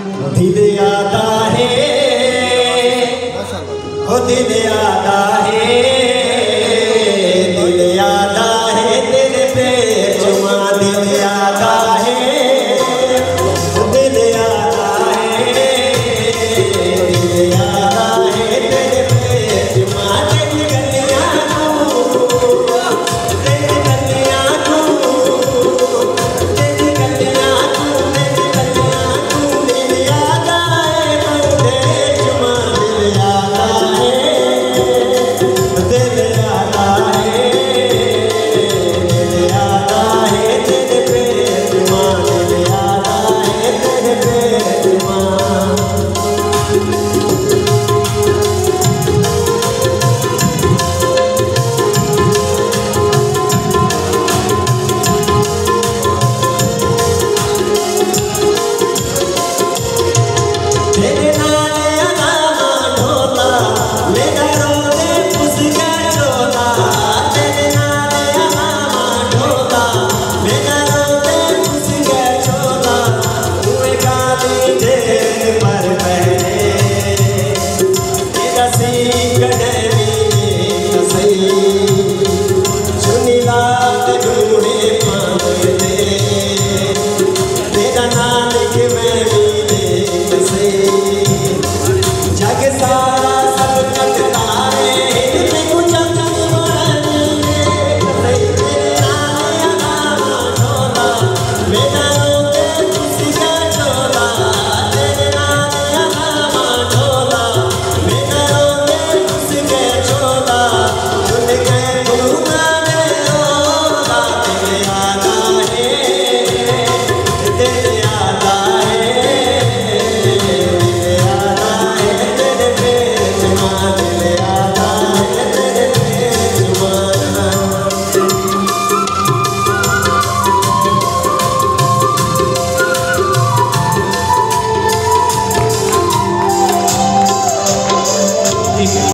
दिल आता है, ओ दिल आता है, दिल आता है तेरे पे चुमा, दिल आता है, दिल आता है, दिल आता है तेरे पे चुमा। तेरी गलियां तू, तेरी गलियां तू, तेरी गलियां तू, तेरी गलियां तू, दिल आता है तेरे चुमा, दिल आता है, दिल आता है, दिल आता है तेरे पे चुमा, दिल आता है तेरे पे चुमा। तेरे नाले अनामा ढोला, मेरा रोज़े पुसके चोला, तेरे नाले अनामा ढोला, मेरा रोज़े पुसके चोला, हुए काली जेल पर पहने, तेरा सीख डैनी सही, सुनी लाल ढूंढे मांगते, तेरा नानक मैं भी देख से, जग सारा सब कटकारे, तेरे चंद मारेंगे, तेरे नाले अनामा ढोला, मेरा रोज़े पुसके चोला, तेरे नाले अनामा ढोला, मेरा रोज़े पुसके चोला, भूल गए भूलाने रोला, दिल आता है, दिल आता है, दिल आता है तेरे पे चुमा, दिल आता है तेरे पे चुमा। ठीक है।